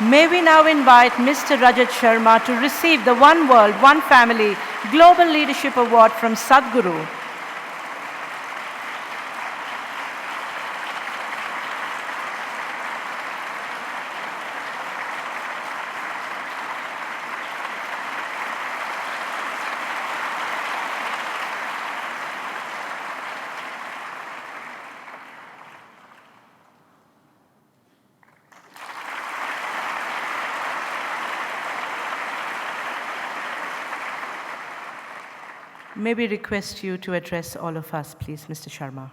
May we now invite Mr. Rajat Sharma to receive the One World, One Family Global Leadership Award from Sadhguru. May we request you to address all of us, please, Mr. Sharma.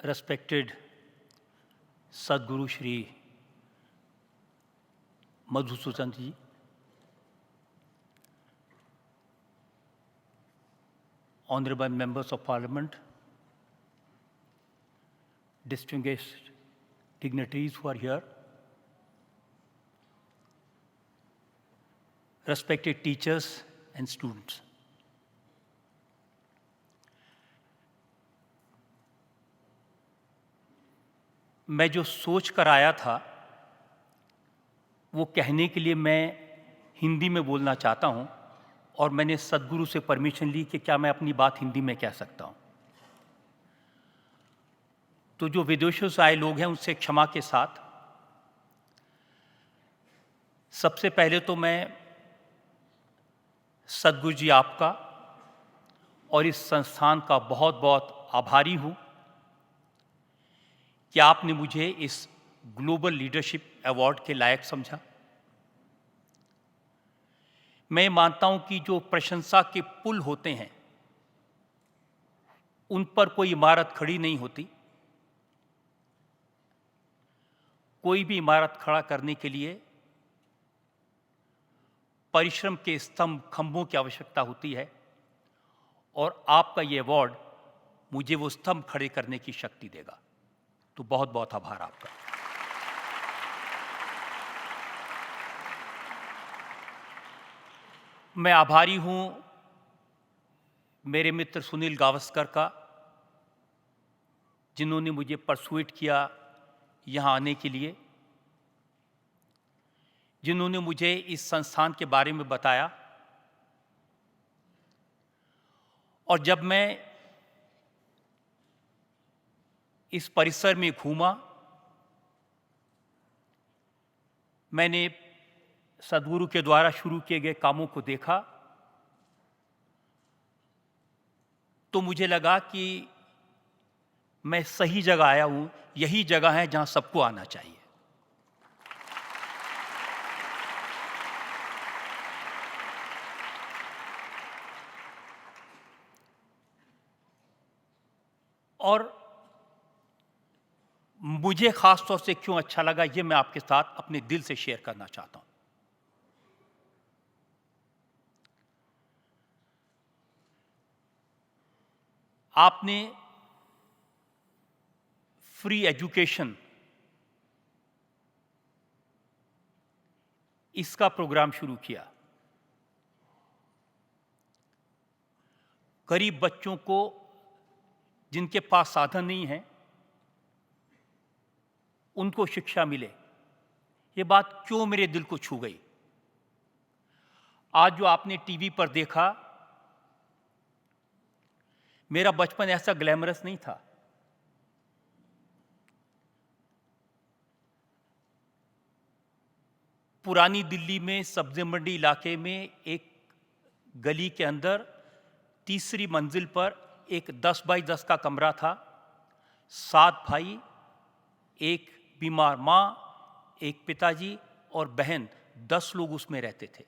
Respected Sadhguru Shri Madhusudan ji, Honorable Members of Parliament, distinguished dignitaries who are here, respected teachers and students. मैं जो सोच कर आया था वो कहने के लिए मैं हिंदी में बोलना चाहता हूं और मैंने सद्गुरु से परमिशन ली कि क्या मैं अपनी बात हिंदी में कह सकता हूं। तो जो विदेशों से आए लोग हैं उनसे क्षमा के साथ सबसे पहले तो मैं सद्गुरु जी आपका और इस संस्थान का बहुत बहुत आभारी हूं कि आपने मुझे इस ग्लोबल लीडरशिप अवार्ड के लायक समझा। मैं मानता हूं कि जो प्रशंसा के पुल होते हैं उन पर कोई इमारत खड़ी नहीं होती। कोई भी इमारत खड़ा करने के लिए परिश्रम के स्तंभ खंभों की आवश्यकता होती है और आपका ये अवार्ड मुझे वो स्तंभ खड़े करने की शक्ति देगा। तो बहुत बहुत आभार आपका। मैं आभारी हूं मेरे मित्र सुनील गावस्कर का, जिन्होंने मुझे परसुएट किया यहां आने के लिए, जिन्होंने मुझे इस संस्थान के बारे में बताया। और जब मैं इस परिसर में घूमा, मैंने सद्गुरु के द्वारा शुरू किए गए कामों को देखा, तो मुझे लगा कि मैं सही जगह आया हूं। यही जगह है जहां सबको आना चाहिए। और मुझे खास तौर से क्यों अच्छा लगा ये मैं आपके साथ अपने दिल से शेयर करना चाहता हूं। आपने फ्री एजुकेशन इसका प्रोग्राम शुरू किया। गरीब बच्चों को जिनके पास साधन नहीं है उनको शिक्षा मिले। ये बात क्यों मेरे दिल को छू गई। आज जो आपने टीवी पर देखा, मेरा बचपन ऐसा ग्लैमरस नहीं था। पुरानी दिल्ली में सब्जी मंडी इलाके में एक गली के अंदर तीसरी मंजिल पर एक 10 बाई 10 का कमरा था। 7 भाई, एक बीमार माँ, एक पिताजी और बहन, 10 लोग उसमें रहते थे।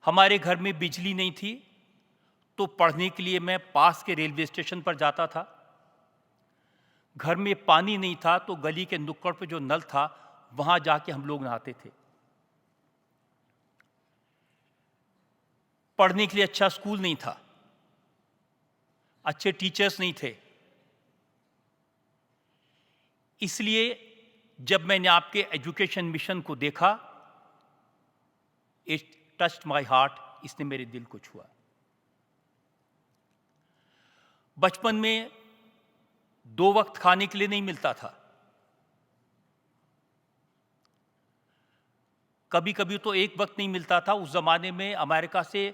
हमारे घर में बिजली नहीं थी, तो पढ़ने के लिए मैं पास के रेलवे स्टेशन पर जाता था। घर में पानी नहीं था, तो गली के नुक्कड़ पे जो नल था वहां जाके हम लोग नहाते थे। पढ़ने के लिए अच्छा स्कूल नहीं था, अच्छे टीचर्स नहीं थे। इसलिए जब मैंने आपके एजुकेशन मिशन को देखा, इट टच्ड माय हार्ट, इसने मेरे दिल को छुआ। बचपन में 2 वक्त खाने के लिए नहीं मिलता था। कभी कभी तो 1 वक्त नहीं मिलता था। उस जमाने में अमेरिका से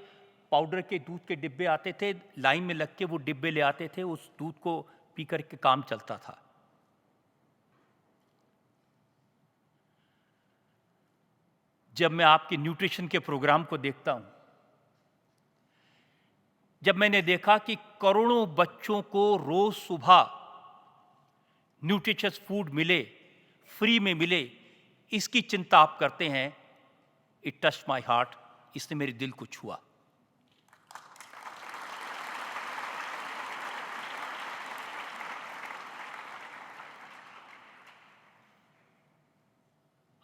पाउडर के दूध के डिब्बे आते थे, लाइन में लग के वो डिब्बे ले आते थे, उस दूध को पी करके काम चलता था। जब मैं आपके न्यूट्रिशन के प्रोग्राम को देखता हूं, जब मैंने देखा कि करोड़ों बच्चों को रोज सुबह न्यूट्रिशियस फूड मिले, फ्री में मिले, इसकी चिंता आप करते हैं, इट टच माय हार्ट, इसने मेरे दिल को छुआ।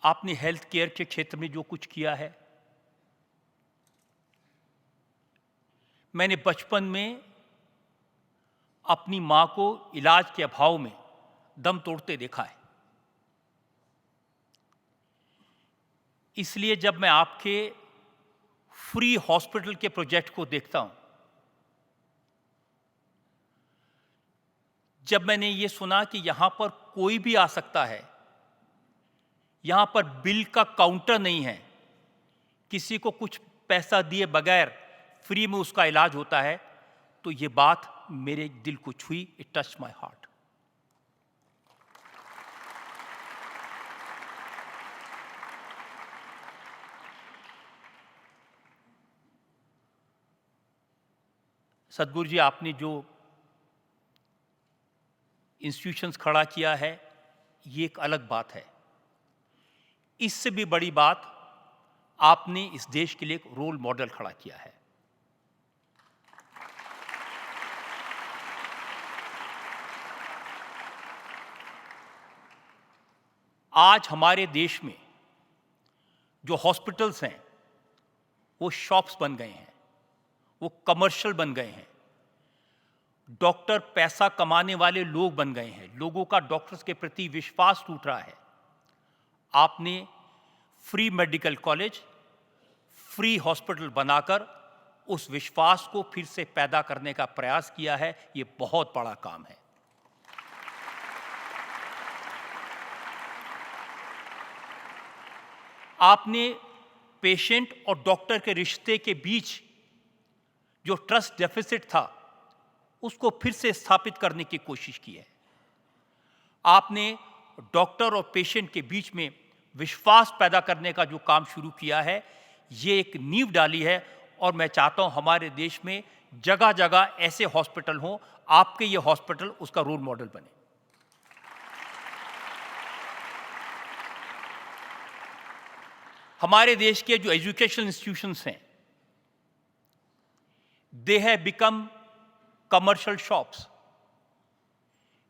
आपने हेल्थ केयर के क्षेत्र में जो कुछ किया है, मैंने बचपन में अपनी मां को इलाज के अभाव में दम तोड़ते देखा है। इसलिए जब मैं आपके फ्री हॉस्पिटल के प्रोजेक्ट को देखता हूं, जब मैंने ये सुना कि यहां पर कोई भी आ सकता है, यहां पर बिल का काउंटर नहीं है, किसी को कुछ पैसा दिए बगैर फ्री में उसका इलाज होता है, तो ये बात मेरे दिल को छुई, इट टच माय हार्ट। सद्गुरु जी, आपने जो इंस्टीट्यूशंस खड़ा किया है, ये एक अलग बात है। इससे भी बड़ी बात, आपने इस देश के लिए एक रोल मॉडल खड़ा किया है। आज हमारे देश में जो हॉस्पिटल्स हैं, वो शॉप्स बन गए हैं, वो कमर्शियल बन गए हैं। डॉक्टर पैसा कमाने वाले लोग बन गए हैं, लोगों का डॉक्टर्स के प्रति विश्वास टूट रहा है। आपने free medical college, free hospital बनाकर उस विश्वास को फिर से पैदा करने का प्रयास किया है। ये बहुत बड़ा काम है। आपने पेशेंट और डॉक्टर के रिश्ते के बीच जो ट्रस्ट डेफिसिट था, उसको फिर से स्थापित करने की कोशिश की है। आपने डॉक्टर और पेशेंट के बीच में विश्वास पैदा करने का जो काम शुरू किया है, ये एक नींव डाली है। और मैं चाहता हूं हमारे देश में जगह जगह ऐसे हॉस्पिटल हों, आपके ये हॉस्पिटल उसका रोल मॉडल बने। हमारे देश के जो एजुकेशन इंस्टीट्यूशंस हैं, they have become commercial shops.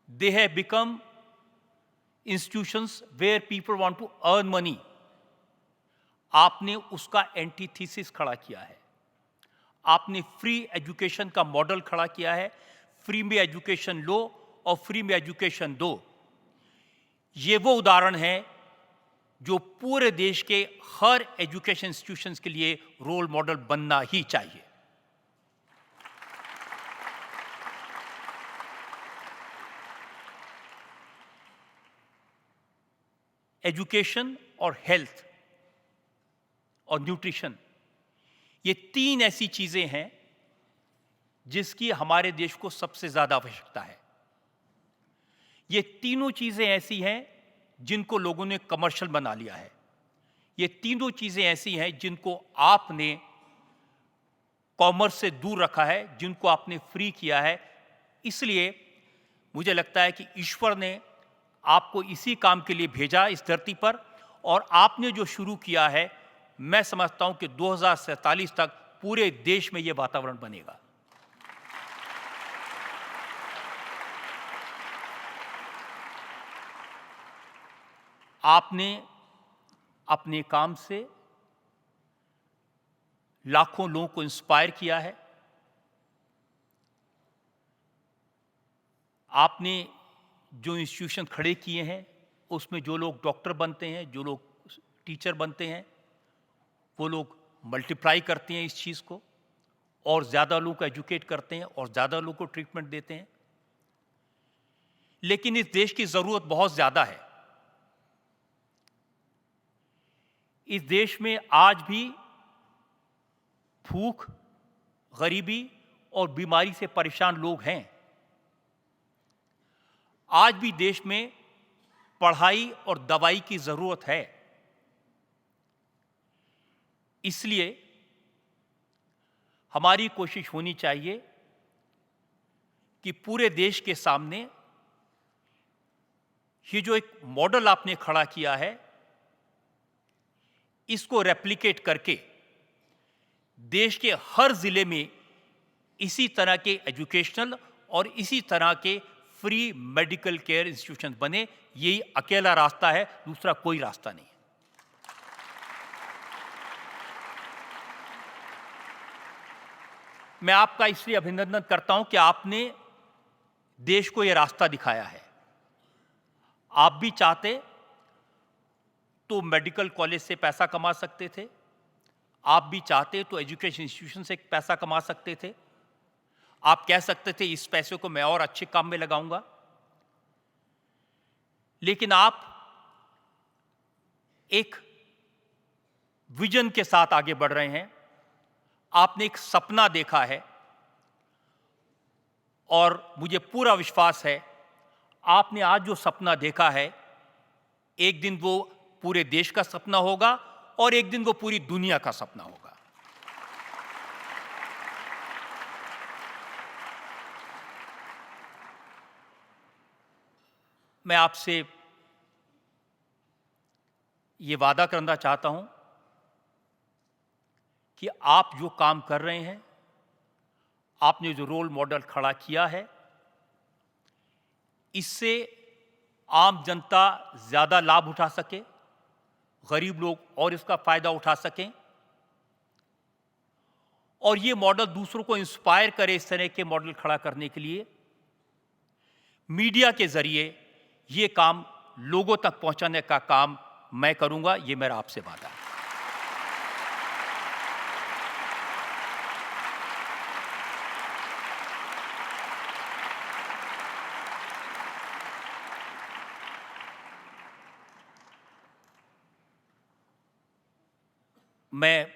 They have become institutions where people want to earn money. आपने उसका एंटीथीसिस खड़ा किया है। आपने फ्री एजुकेशन का मॉडल खड़ा किया है। फ्री में एजुकेशन लो और फ्री में एजुकेशन दो। ये वो उदाहरण है जो पूरे देश के हर एजुकेशन इंस्टीट्यूशंस के लिए रोल मॉडल बनना ही चाहिए। एजुकेशन और हेल्थ और न्यूट्रिशन, ये 3 ऐसी चीजें हैं जिसकी हमारे देश को सबसे ज्यादा आवश्यकता है। ये तीनों चीजें ऐसी हैं जिनको लोगों ने कमर्शियल बना लिया है। ये तीनों चीजें ऐसी हैं जिनको आपने कॉमर्स से दूर रखा है, जिनको आपने फ्री किया है। इसलिए मुझे लगता है कि ईश्वर ने आपको इसी काम के लिए भेजा इस धरती पर, और आपने जो शुरू किया है, मैं समझता हूं कि 2047 तक पूरे देश में यह वातावरण बनेगा। आपने अपने काम से लाखों लोगों को इंस्पायर किया है। आपने जो इंस्टीट्यूशन खड़े किए हैं, उसमें जो लोग डॉक्टर बनते हैं, जो लोग टीचर बनते हैं, वो लोग मल्टीप्लाई करते हैं इस चीज़ को, और ज़्यादा लोग को एजुकेट करते हैं और ज़्यादा लोग को ट्रीटमेंट देते हैं। लेकिन इस देश की जरूरत बहुत ज्यादा है। इस देश में आज भी भूख, गरीबी और बीमारी से परेशान लोग हैं। आज भी देश में पढ़ाई और दवाई की जरूरत है। इसलिए हमारी कोशिश होनी चाहिए कि पूरे देश के सामने ये जो एक मॉडल आपने खड़ा किया है, इसको रेप्लिकेट करके देश के हर जिले में इसी तरह के एजुकेशनल और इसी तरह के फ्री मेडिकल केयर इंस्टीट्यूशन बने। यही अकेला रास्ता है, दूसरा कोई रास्ता नहीं है। मैं आपका इसलिए अभिनंदन करता हूं कि आपने देश को यह रास्ता दिखाया है। आप भी चाहते तो मेडिकल कॉलेज से पैसा कमा सकते थे, आप भी चाहते तो एजुकेशन इंस्टीट्यूशन से पैसा कमा सकते थे। आप कह सकते थे इस पैसे को मैं और अच्छे काम में लगाऊंगा, लेकिन आप एक विजन के साथ आगे बढ़ रहे हैं। आपने एक सपना देखा है और मुझे पूरा विश्वास है आपने आज जो सपना देखा है, एक दिन वो पूरे देश का सपना होगा और एक दिन वो पूरी दुनिया का सपना होगा। मैं आपसे ये वादा करना चाहता हूं कि आप जो काम कर रहे हैं, आपने जो रोल मॉडल खड़ा किया है, इससे आम जनता ज्यादा लाभ उठा सके, गरीब लोग और इसका फायदा उठा सकें और ये मॉडल दूसरों को इंस्पायर करे इस तरह के मॉडल खड़ा करने के लिए। मीडिया के जरिए ये काम लोगों तक पहुंचाने का काम मैं करूंगा, ये मेरा आपसे वादा है। मैं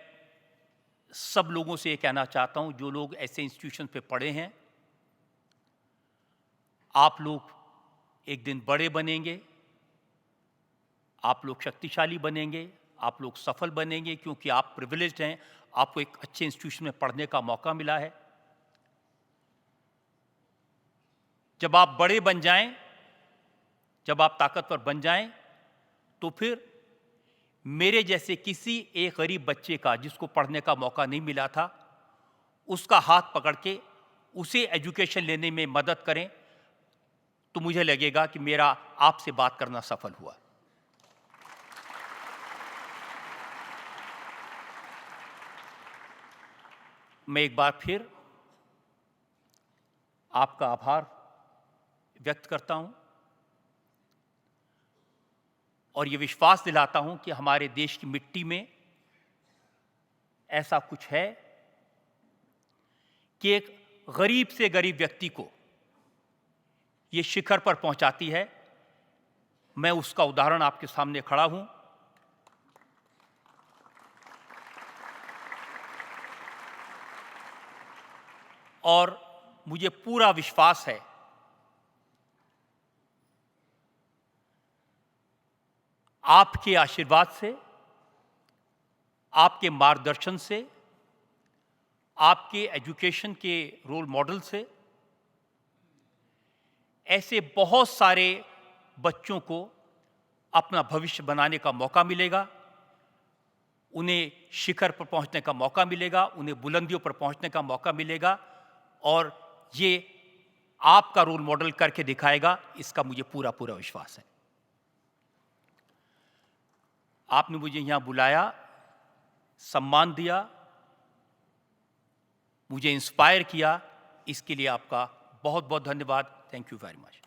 सब लोगों से ये कहना चाहता हूं, जो लोग ऐसे इंस्टीट्यूशन पे पढ़े हैं, आप लोग एक दिन बड़े बनेंगे, आप लोग शक्तिशाली बनेंगे, आप लोग सफल बनेंगे, क्योंकि आप प्रिविलेज्ड हैं, आपको एक अच्छे इंस्टीट्यूशन में पढ़ने का मौका मिला है। जब आप बड़े बन जाएं, जब आप ताकतवर बन जाएं, तो फिर मेरे जैसे किसी एक गरीब बच्चे का जिसको पढ़ने का मौका नहीं मिला था, उसका हाथ पकड़ के उसे एजुकेशन लेने में मदद करें, तो मुझे लगेगा कि मेरा आपसे बात करना सफल हुआ। मैं एक बार फिर आपका आभार व्यक्त करता हूं और ये विश्वास दिलाता हूं कि हमारे देश की मिट्टी में ऐसा कुछ है कि एक गरीब से गरीब व्यक्ति को ये शिखर पर पहुंचाती है। मैं उसका उदाहरण आपके सामने खड़ा हूं। और मुझे पूरा विश्वास है आपके आशीर्वाद से, आपके मार्गदर्शन से, आपके एजुकेशन के रोल मॉडल से ऐसे बहुत सारे बच्चों को अपना भविष्य बनाने का मौका मिलेगा, उन्हें शिखर पर पहुंचने का मौका मिलेगा, उन्हें बुलंदियों पर पहुंचने का मौका मिलेगा और ये आपका रोल मॉडल करके दिखाएगा, इसका मुझे पूरा पूरा विश्वास है। आपने मुझे यहां बुलाया, सम्मान दिया, मुझे इंस्पायर किया, इसके लिए आपका बहुत बहुत धन्यवाद। Thank you very much.